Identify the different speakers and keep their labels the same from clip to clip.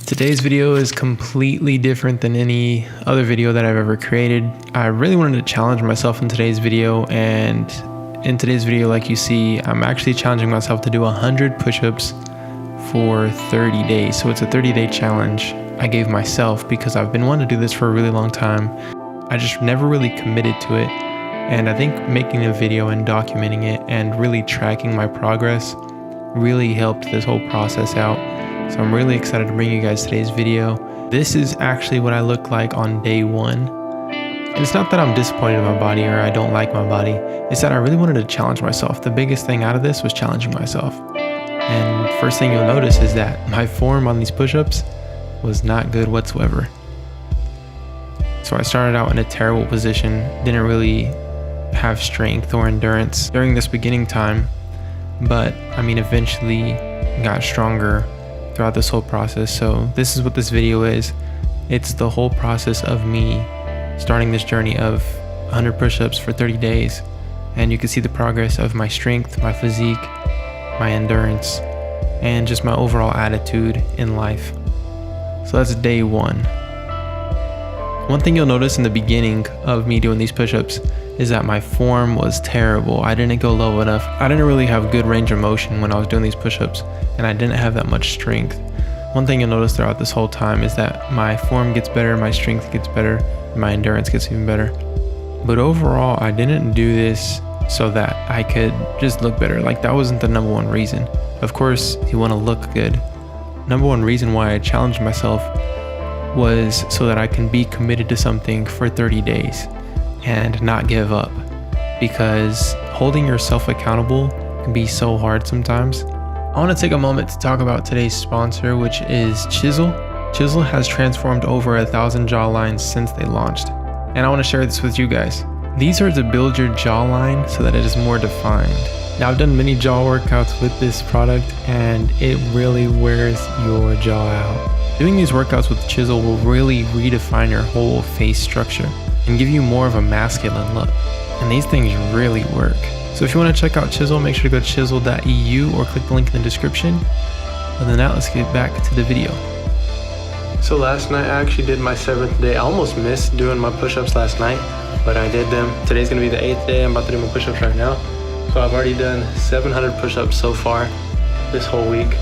Speaker 1: Today's video is completely different than any other video that I've ever created. I really wanted to challenge myself in today's video, and in today's video, like you see, I'm actually challenging myself to do 100 push-ups for 30 days. So it's a 30-day challenge I gave myself because I've been wanting to do this for a really long time. I just never really committed to it. And I think making a video and documenting it and really tracking my progress really helped this whole process out. So I'm really excited to bring you guys today's video. This is actually what I look like on day one. And it's not that I'm disappointed in my body or I don't like my body. It's that I really wanted to challenge myself. The biggest thing out of this was challenging myself. And first thing you'll notice is that my form on these push-ups was not good whatsoever. So I started out in a terrible position, didn't really have strength or endurance during this beginning time. But I mean, eventually got stronger throughout this whole process. So this is what this video is. It's the whole process of me starting this journey of 100 push-ups for 30 days. And you can see the progress of my strength, my physique, my endurance, and just my overall attitude in life. So that's day one. One thing you'll notice in the beginning of me doing these push-ups is that my form was terrible. I didn't go low enough. I didn't really have good range of motion when I was doing these push-ups, and I didn't have that much strength. One thing you'll notice throughout this whole time is that my form gets better, my strength gets better, and my endurance gets even better. But overall, I didn't do this so that I could just look better. Like, that wasn't the number one reason. Of course, you want to look good. Number one reason why I challenged myself was so that I can be committed to something for 30 days and not give up, because holding yourself accountable can be so hard sometimes. I want to take a moment to talk about today's sponsor, which is Chisel. Chisel has transformed over 1,000 jawlines since they launched, and I want to share this with you guys. These are to build your jawline so that it is more defined. Now, I've done many jaw workouts with this product, and it really wears your jaw out. Doing these workouts with Chisel will really redefine your whole face structure and give you more of a masculine look. And these things really work. So if you want to check out Chisel, make sure to go to chisel.eu or click the link in the description. Other than that, let's get back to the video. So last night I actually did my 7th day. I almost missed doing my push-ups last night, but I did them. Today's gonna be the 8th day. I'm about to do my push-ups right now. So I've already done 700 push-ups so far this whole week.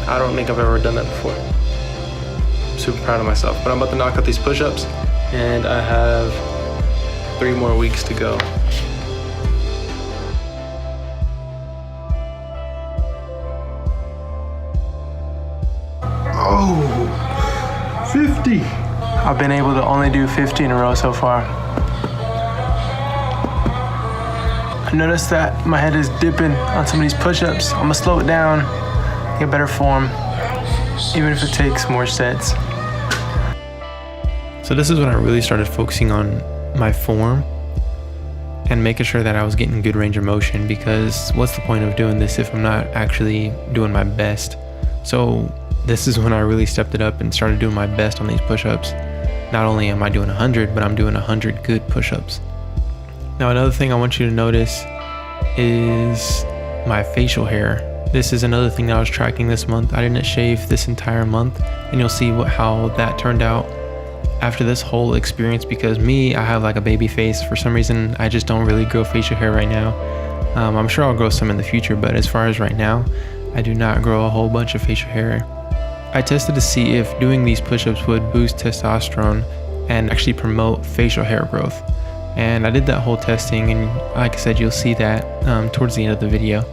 Speaker 1: I don't think I've ever done that before. I'm super proud of myself, but I'm about to knock out these push-ups, and I have 3 more weeks to go.
Speaker 2: Oh, 50.
Speaker 1: I've been able to only do 50 in a row so far. I noticed that my head is dipping on some of these push-ups. I'm gonna slow it down, get better form, even if it takes more sets. So this is when I really started focusing on my form and making sure that I was getting good range of motion, because what's the point of doing this if I'm not actually doing my best? So this is when I really stepped it up and started doing my best on these push-ups. Not only am I doing 100, but I'm doing 100 good push-ups. Now, another thing I want you to notice is my facial hair. This is another thing that I was tracking this month. I didn't shave this entire month, and you'll see how that turned out after this whole experience, because I have like a baby face. For some reason, I just don't really grow facial hair right now. I'm sure I'll grow some in the future, but as far as right now, I do not grow a whole bunch of facial hair. I tested to see if doing these push-ups would boost testosterone and actually promote facial hair growth. And I did that whole testing, and like I said, you'll see that towards the end of the video.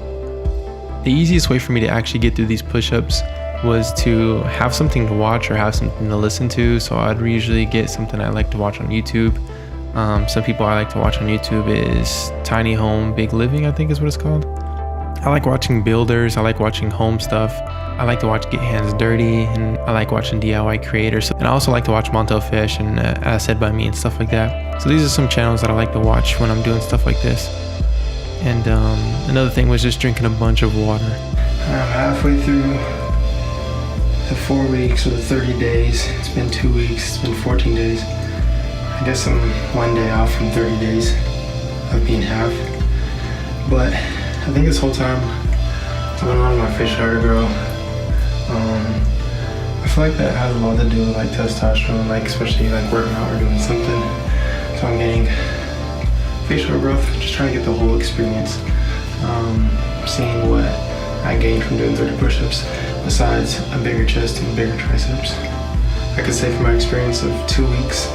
Speaker 1: The easiest way for me to actually get through these push-ups was to have something to watch or have something to listen to. So I'd usually get something I like to watch on YouTube. Some people I like to watch on YouTube is Tiny Home Big Living, I think is what it's called. I like watching builders, I like watching home stuff. I like to watch Get Hands Dirty, and I like watching DIY creators. And I also like to watch Montel Fish and As Said By Me and stuff like that. So these are some channels that I like to watch when I'm doing stuff like this. And another thing was just drinking a bunch of water. I'm halfway through the 4 weeks or the 30 days. It's been 2 weeks, it's been 14 days. I guess I'm 1 day off from 30 days of being half. But I think this whole time I've been wanting my facial hair to grow. I feel like that has a lot to do with like testosterone, like especially like working out or doing something. So I'm getting facial growth, just trying to get the whole experience. Seeing what I gained from doing 30 push-ups besides a bigger chest and bigger triceps. I could say from my experience of 2 weeks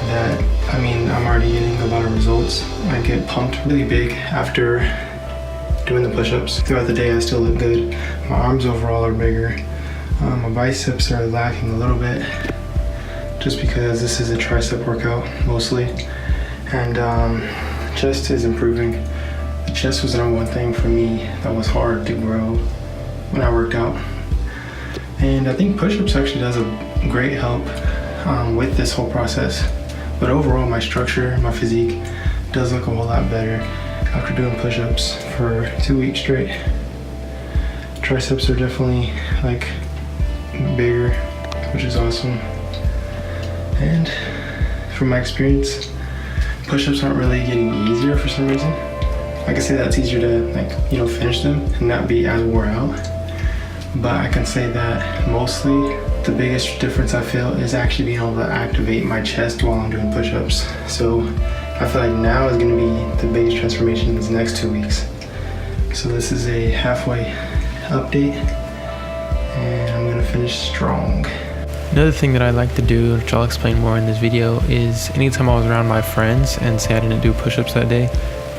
Speaker 1: that, I'm already getting a lot of results. I get pumped really big after doing the push-ups. Throughout the day I still look good. My arms overall are bigger. My biceps are lacking a little bit just because this is a tricep workout mostly. And chest is improving. The chest was the #1 thing for me that was hard to grow when I worked out. And I think push-ups actually does a great help with this whole process. But overall, my structure, my physique does look a whole lot better after doing push-ups for 2 weeks straight. Triceps are definitely like bigger, which is awesome. And from my experience, push-ups aren't really getting easier for some reason. I can say that it's easier to finish them and not be as wore out. But I can say that mostly the biggest difference I feel is actually being able to activate my chest while I'm doing push-ups. So I feel like now is gonna be the biggest transformation in these next 2 weeks. So this is a halfway update and I'm gonna finish strong. Another thing that I like to do, which I'll explain more in this video, is anytime I was around my friends and say I didn't do push-ups that day,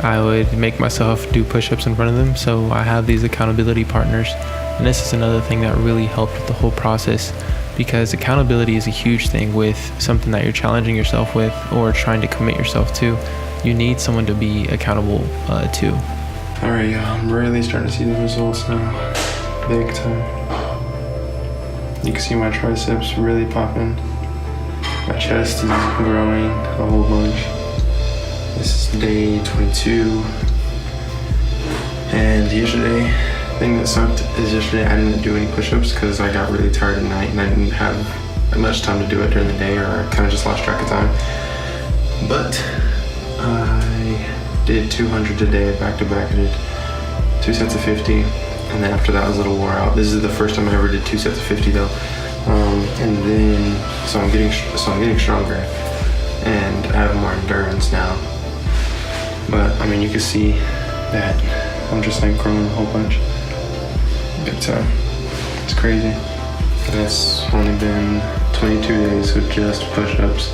Speaker 1: I would make myself do push-ups in front of them. So I have these accountability partners. And this is another thing that really helped with the whole process, because accountability is a huge thing with something that you're challenging yourself with or trying to commit yourself to. You need someone to be accountable to. All right, y'all, I'm really starting to see the results now, big time. You can see my triceps really popping. My chest is growing a whole bunch. This is day 22. And yesterday, the thing that sucked is yesterday I didn't do any push-ups because I got really tired at night and I didn't have much time to do it during the day, or I kind of just lost track of time. But I did 200 today back to back. I did 2 sets of 50, and then after that I was a little wore out. This is the first time I ever did 2 sets of 50 though. And then so I'm getting stronger and I have more endurance now. But you can see that I'm just like growing a whole bunch. Big time. It's crazy. And it's only been 22 days of just push-ups.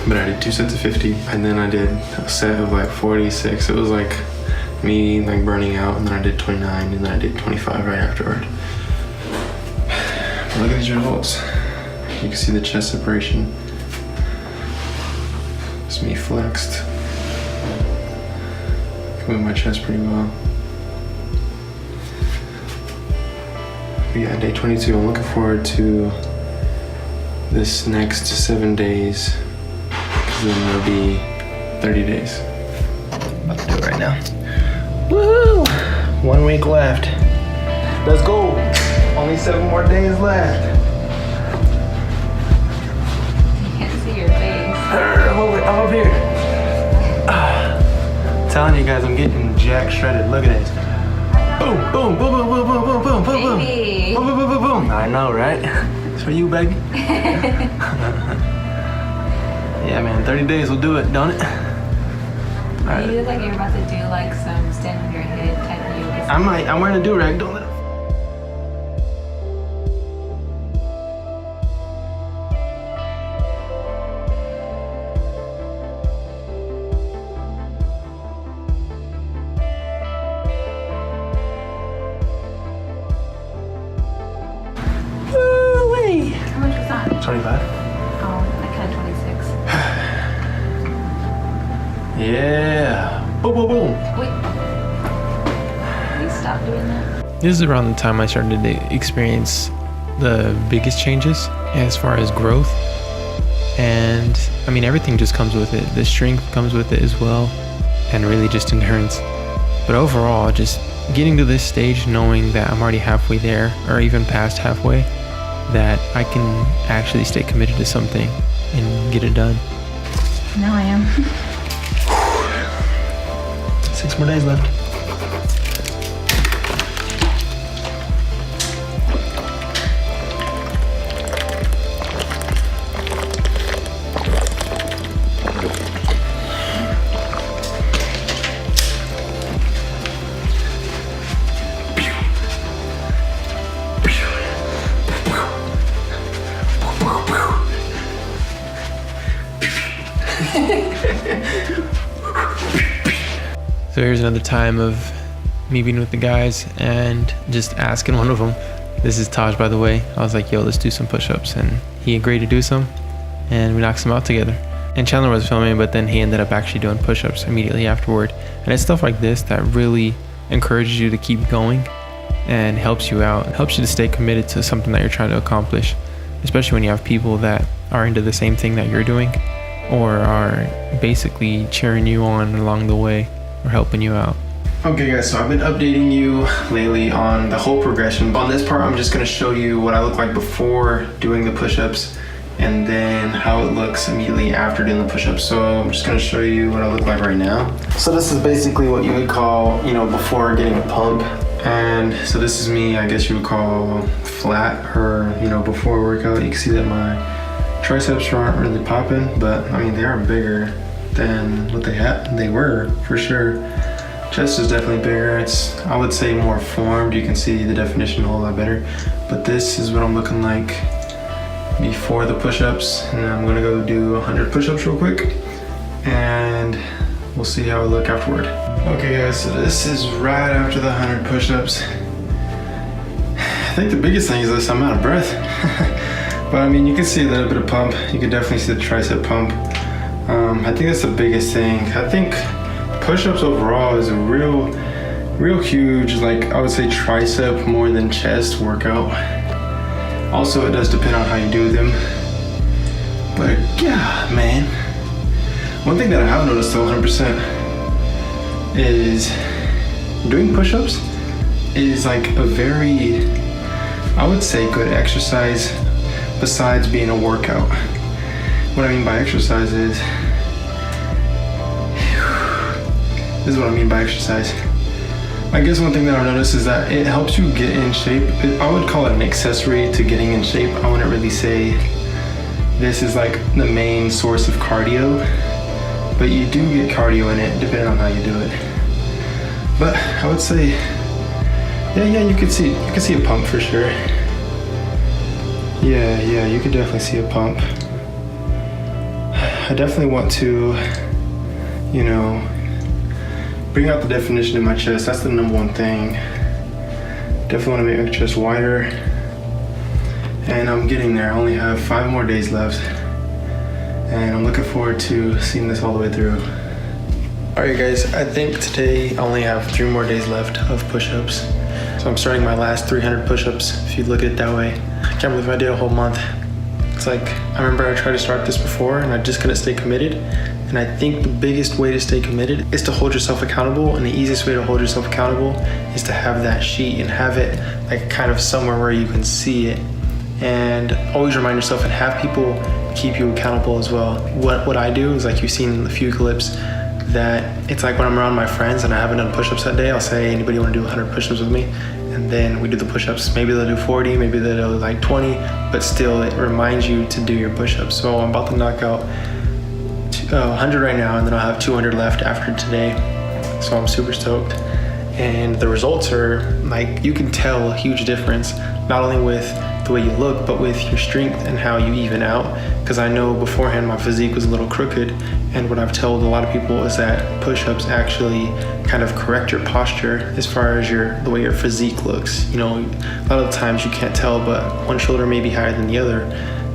Speaker 1: But I did 2 sets of 50 and then I did a set of like 46. It was like me like burning out, and then I did 29 and then I did 25 right afterward. But look at these results. You can see the chest separation. It's me flexed. I can move my chest pretty well. But yeah, day 22. I'm looking forward to this next 7 days, because then it'll be 30 days. I'm about to do it right now. Woo! 1 week left. Let's go. Only 7 more days left.
Speaker 3: You can't see your face.
Speaker 1: I'm up here. Telling you guys, I'm getting jack shredded. Look at this. Boom, boom, boom, boom, boom, boom, boom, boom, boom, boom.
Speaker 3: Baby.
Speaker 1: Boom, boom, boom, boom, boom. I know, right? It's for you, baby. Yeah, man, 30 days will do it, don't it? Right.
Speaker 3: You look like you're about to do like some stand on your head type of yoga.
Speaker 1: I'm wearing a do-rag, don't let it.
Speaker 3: How much was that?
Speaker 1: 25.
Speaker 3: Oh, I cut 26.
Speaker 1: Yeah. Boom, boom, boom.
Speaker 3: Wait. Please stop doing that.
Speaker 1: This is around the time I started to experience the biggest changes as far as growth. And everything just comes with it. The strength comes with it as well, and really just endurance. But overall, just getting to this stage, knowing that I'm already halfway there, or even past halfway, that I can actually stay committed to something and get it done.
Speaker 3: Now I am.
Speaker 1: 6 more days left. So here's another time of me being with the guys and just asking one of them. This is Taj, by the way. I was like, yo, let's do some push-ups, and he agreed to do some, and we knocked some out together. And Chandler was filming, but then he ended up actually doing push-ups immediately afterward. And it's stuff like this that really encourages you to keep going and helps you out. It helps you to stay committed to something that you're trying to accomplish, especially when you have people that are into the same thing that you're doing or are basically cheering you on along the way or helping you out. Okay guys, so I've been updating you lately on the whole progression. On this part, I'm just gonna show you what I look like before doing the push-ups and then how it looks immediately after doing the push-ups. So I'm just gonna show you what I look like right now. So this is basically what you would call, before getting a pump. And so this is me, I guess you would call flat, or before workout. You can see that my triceps aren't really popping, but I mean, they are bigger than what they were for sure. Chest is definitely bigger. It's, I would say, more formed. You can see the definition a whole lot better. But this is what I'm looking like before the push-ups. And I'm gonna go do 100 push-ups real quick, and we'll see how I look afterward. Okay guys, so this is right after the 100 push-ups. I think the biggest thing is this, I'm out of breath. But I mean, you can see a little bit of pump. You can definitely see the tricep pump. I think that's the biggest thing. I think push-ups overall is a real huge, like I would say, tricep more than chest workout. Also, it does depend on how you do them. But yeah, man. One thing that I have noticed though 100% is doing push-ups is like a very, I would say, good exercise besides being a workout. What I mean by exercise is, this is what I mean by exercise. I guess one thing that I've noticed is that it helps you get in shape. I would call it an accessory to getting in shape. I wouldn't really say this is like the main source of cardio, but you do get cardio in it depending on how you do it. But I would say, yeah, you can see a pump for sure. Yeah, you could definitely see a pump. I definitely want to, bring out the definition in my chest. That's the number one thing. Definitely want to make my chest wider. And I'm getting there. I only have 5 more days left. And I'm looking forward to seeing this all the way through. Alright guys, I think today I only have 3 more days left of push-ups. So I'm starting my last 300 push-ups, if you look at it that way. I can't believe I did a whole month. It's like, I remember I tried to start this before and I just couldn't stay committed. And I think the biggest way to stay committed is to hold yourself accountable, and the easiest way to hold yourself accountable is to have that sheet and have it like kind of somewhere where you can see it. And always remind yourself and have people keep you accountable as well. What I do is, like you've seen in a few clips, that it's like when I'm around my friends and I haven't done push-ups that day, I'll say, anybody want to do 100 push-ups with me? And then we do the push-ups. Maybe they'll do 40, maybe they'll do like 20, but still it reminds you to do your push-ups. So I'm about to knock out 100 right now, and then I'll have 200 left after today. So I'm super stoked. And the results are like, you can tell a huge difference, not only with the way you look, but with your strength and how you even out. Because I know beforehand my physique was a little crooked, and what I've told a lot of people is that push-ups actually kind of correct your posture as far as the way your physique looks. A lot of the times you can't tell, but one shoulder may be higher than the other,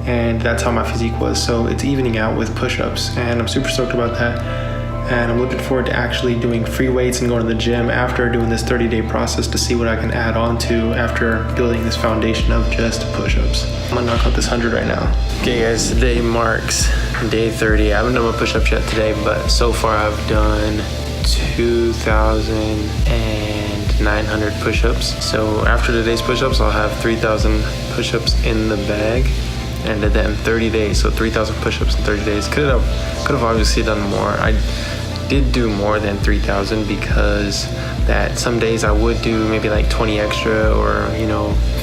Speaker 1: and that's how my physique was. So it's evening out with push-ups, and I'm super stoked about that. And I'm looking forward to actually doing free weights and going to the gym after doing this 30-day process to see what I can add on to after building this foundation of just push-ups. I'm gonna knock out this 100 right now. Okay guys, today marks day 30. I haven't done my push-ups yet today, but so far I've done 2,900 push-ups. So after today's push-ups, I'll have 3,000 push-ups in the bag. And I did that in 30 days, so 3,000 push-ups in 30 days. Could have obviously done more. I did do more than 3,000 because that some days I would do maybe like 20 extra or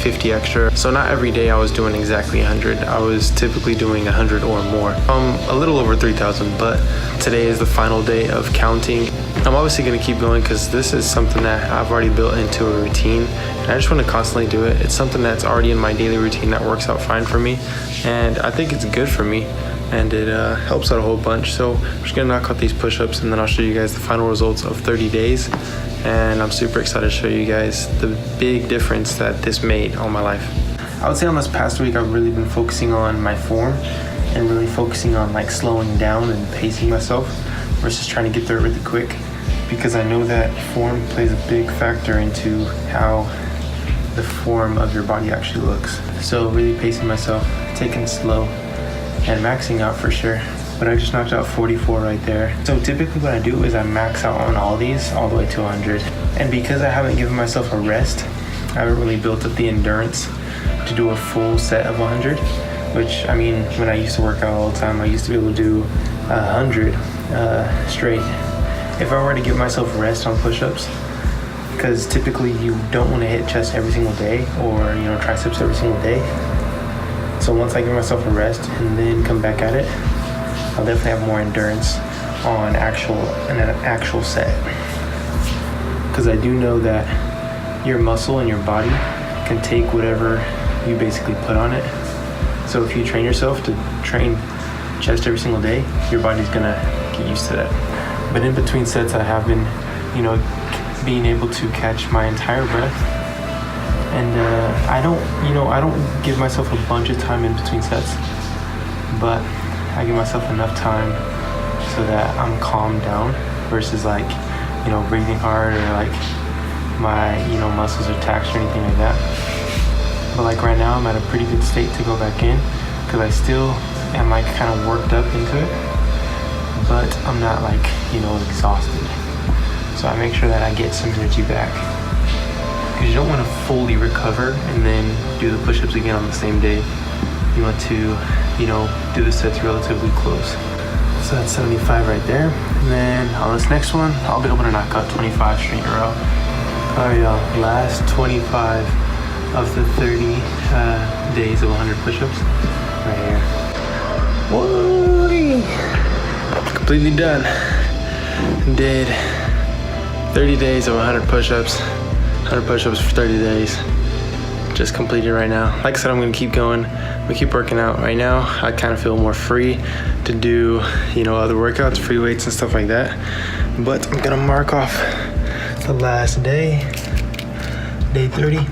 Speaker 1: 50 extra. So not every day I was doing exactly 100. I was typically doing 100 or more. A little over 3,000, but today is the final day of counting. I'm obviously gonna keep going because this is something that I've already built into a routine, and I just want to constantly do it. It's something that's already in my daily routine that works out fine for me, and I think it's good for me. and it helps out a whole bunch. So I'm just gonna knock out these push-ups, and then I'll show you guys the final results of 30 days. And I'm super excited to show you guys the big difference that this made on my life. I would say on this past week, I've really been focusing on my form and really focusing on like slowing down and pacing myself versus trying to get there really quick, because I know that form plays a big factor into how the form of your body actually looks. So really pacing myself, taking it slow, and maxing out for sure. But I just knocked out 44 right there. So typically what I do is I max out on all these all the way to 100. And because I haven't given myself a rest, I haven't really built up the endurance to do a full set of 100, which, I mean, when I used to work out all the time, I used to be able to do 100 straight. If I were to give myself a rest on push-ups, because typically you don't want to hit chest every single day, or triceps every single day. So once I give myself a rest and then come back at it, I'll definitely have more endurance on an actual set. Because I do know that your muscle and your body can take whatever you basically put on it. So if you train yourself to train chest every single day, your body's gonna get used to that. But in between sets, I have been, being able to catch my entire breath. And I don't give myself a bunch of time in between sets, but I give myself enough time so that I'm calmed down versus breathing hard, or my muscles are taxed or anything like that. But right now I'm at a pretty good state to go back in, because I still am kind of worked up into it, but I'm not exhausted. So I make sure that I get some energy back, because you don't want to fully recover and then do the push-ups again on the same day. You want to do the sets relatively close. So that's 75 right there. And then on this next one, I'll be able to knock out 25 straight in a row. All right, y'all, last 25 of the 30 days of 100 push-ups right here. Whoa! Completely done. Did 30 days of 100 push-ups. 100 push-ups for 30 days. Just completed right now. Like I said, I'm gonna keep going. We keep working out. Right now, I kind of feel more free to do, other workouts, free weights and stuff like that. But I'm gonna mark off the last day, day 30.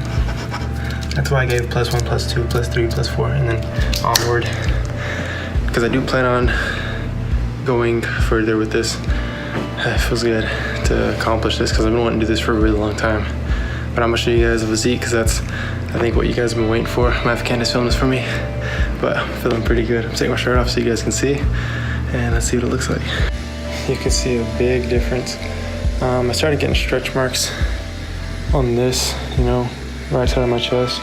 Speaker 1: That's why I gave +1, +2, +3, +4, and then onward. Because I do plan on going further with this. It feels good to accomplish this, because I've been wanting to do this for a really long time. But I'm gonna show you guys a physique, because that's, I think, what you guys have been waiting for. My Candace filmed this for me, but I'm feeling pretty good. I'm taking my shirt off so you guys can see, and let's see what it looks like. You can see a big difference. I started getting stretch marks on this, right side of my chest.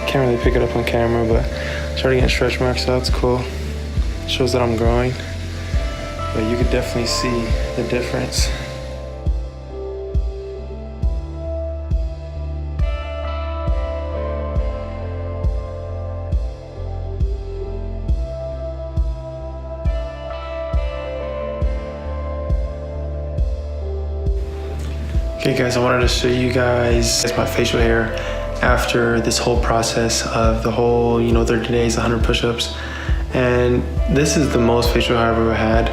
Speaker 1: Can't really pick it up on camera, but I started getting stretch marks, so that's cool. It shows that I'm growing, but you could definitely see the difference. Okay guys, I wanted to show you guys my facial hair after this whole process of the whole, 30 days, 100 push-ups. And this is the most facial hair I've ever had.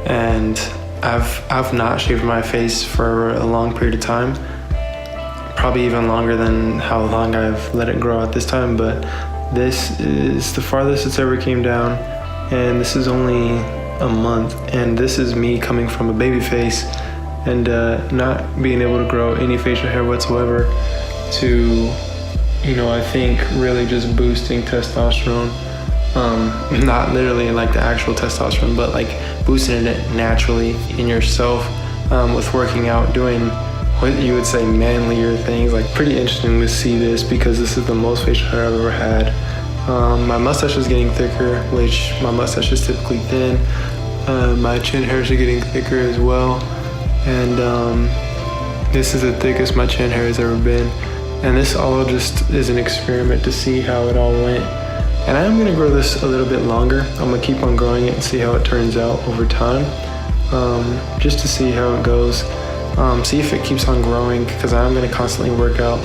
Speaker 1: And I've not shaved my face for a long period of time. Probably even longer than how long I've let it grow at this time, but this is the farthest it's ever came down. And this is only a month. And this is me coming from a baby face and not being able to grow any facial hair whatsoever to, I think really just boosting testosterone. Not literally like the actual testosterone, but boosting it naturally in yourself with working out, doing what you would say manlier things. Pretty interesting to see this, because this is the most facial hair I've ever had. My mustache is getting thicker, which my mustache is typically thin. My chin hairs are getting thicker as well. And this is the thickest my chin hair has ever been. And this all just is an experiment to see how it all went. And I am gonna grow this a little bit longer. I'm gonna keep on growing it and see how it turns out over time. Just to see how it goes. See if it keeps on growing, because I'm gonna constantly work out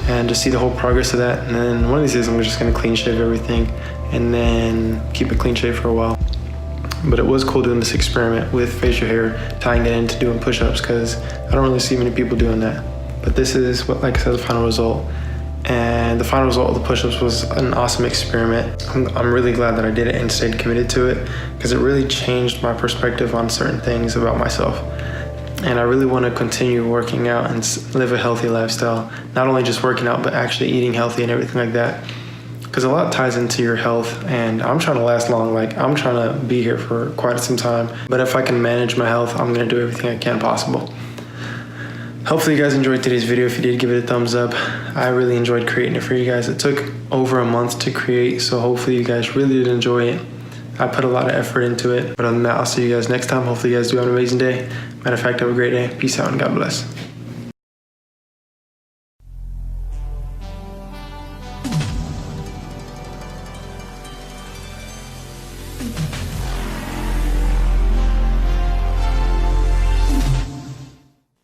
Speaker 1: and just see the whole progress of that. And then one of these days I'm just gonna clean shave everything and then keep it clean shave for a while. But it was cool doing this experiment with facial hair, tying it into doing push-ups, because I don't really see many people doing that. But this is what, like I said, the final result. And the final result of the push-ups was an awesome experiment. I'm really glad that I did it and stayed committed to it, because it really changed my perspective on certain things about myself. And I really want to continue working out and live a healthy lifestyle. Not only just working out, but actually eating healthy and everything like that. Because a lot ties into your health, and I'm trying to last long. Like, I'm trying to be here for quite some time. But if I can manage my health, I'm going to do everything I can possible. Hopefully you guys enjoyed today's video. If you did, give it a thumbs up. I really enjoyed creating it for you guys. It took over a month to create, so hopefully you guys really did enjoy it. I put a lot of effort into it. But other than that, I'll see you guys next time. Hopefully you guys do have an amazing day. Matter of fact, have a great day. Peace out and God bless.
Speaker 3: Thank you.